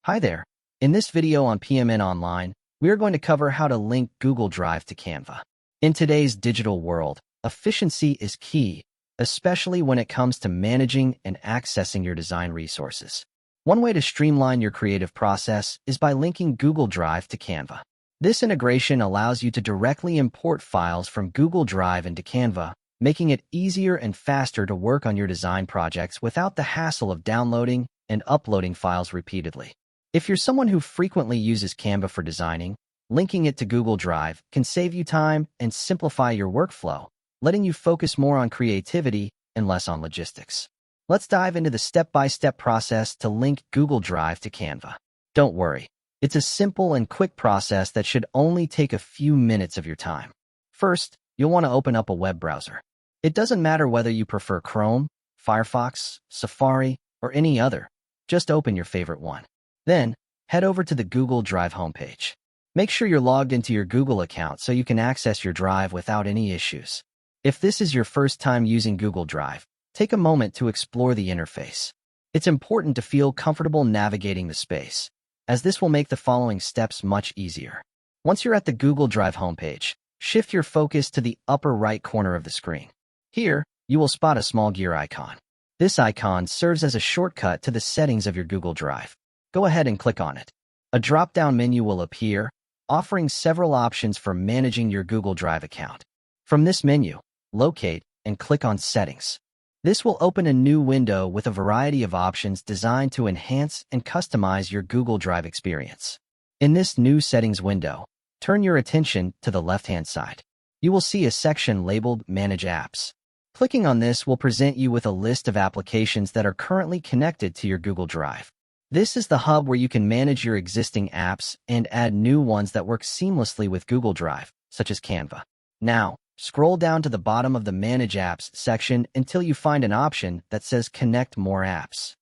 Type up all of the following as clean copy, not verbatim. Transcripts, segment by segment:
Hi there. In this video on PMN Online, we are going to cover how to link Google Drive to Canva. In today's digital world, efficiency is key, especially when it comes to managing and accessing your design resources. One way to streamline your creative process is by linking Google Drive to Canva. This integration allows you to directly import files from Google Drive into Canva, making it easier and faster to work on your design projects without the hassle of downloading and uploading files repeatedly. If you're someone who frequently uses Canva for designing, linking it to Google Drive can save you time and simplify your workflow, letting you focus more on creativity and less on logistics. Let's dive into the step-by-step process to link Google Drive to Canva. Don't worry, it's a simple and quick process that should only take a few minutes of your time. First, you'll want to open up a web browser. It doesn't matter whether you prefer Chrome, Firefox, Safari, or any other. Just open your favorite one. Then, head over to the Google Drive homepage. Make sure you're logged into your Google account so you can access your Drive without any issues. If this is your first time using Google Drive, take a moment to explore the interface. It's important to feel comfortable navigating the space, as this will make the following steps much easier. Once you're at the Google Drive homepage, shift your focus to the upper right corner of the screen. Here, you will spot a small gear icon. This icon serves as a shortcut to the settings of your Google Drive. Go ahead and click on it. A drop-down menu will appear, offering several options for managing your Google Drive account. From this menu, locate and click on Settings. This will open a new window with a variety of options designed to enhance and customize your Google Drive experience. In this new settings window, turn your attention to the left-hand side. You will see a section labeled Manage Apps. Clicking on this will present you with a list of applications that are currently connected to your Google Drive. This is the hub where you can manage your existing apps and add new ones that work seamlessly with Google Drive, such as Canva. Now, scroll down to the bottom of the Manage Apps section until you find an option that says Connect More Apps.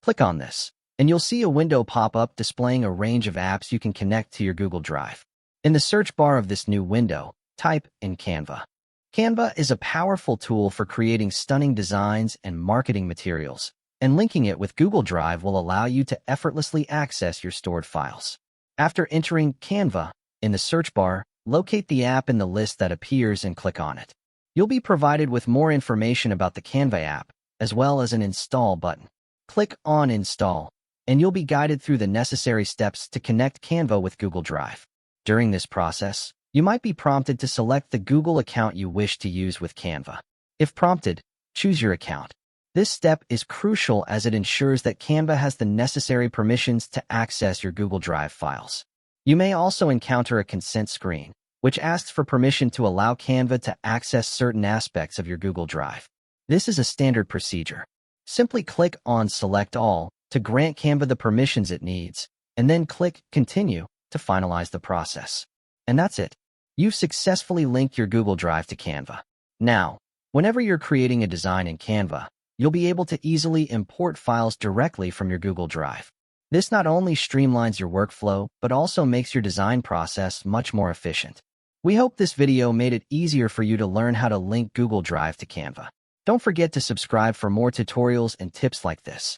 Click on this, and you'll see a window pop up displaying a range of apps you can connect to your Google Drive. In the search bar of this new window, type in Canva. Canva is a powerful tool for creating stunning designs and marketing materials, and linking it with Google Drive will allow you to effortlessly access your stored files. After entering Canva in the search bar, locate the app in the list that appears and click on it. You'll be provided with more information about the Canva app, as well as an Install button. Click on Install, and you'll be guided through the necessary steps to connect Canva with Google Drive. During this process, you might be prompted to select the Google account you wish to use with Canva. If prompted, choose your account. This step is crucial as it ensures that Canva has the necessary permissions to access your Google Drive files. You may also encounter a consent screen, which asks for permission to allow Canva to access certain aspects of your Google Drive. This is a standard procedure. Simply click on Select All to grant Canva the permissions it needs, and then click Continue to finalize the process. And that's it. You've successfully linked your Google Drive to Canva. Now, whenever you're creating a design in Canva, you'll be able to easily import files directly from your Google Drive. This not only streamlines your workflow, but also makes your design process much more efficient. We hope this video made it easier for you to learn how to link Google Drive to Canva. Don't forget to subscribe for more tutorials and tips like this.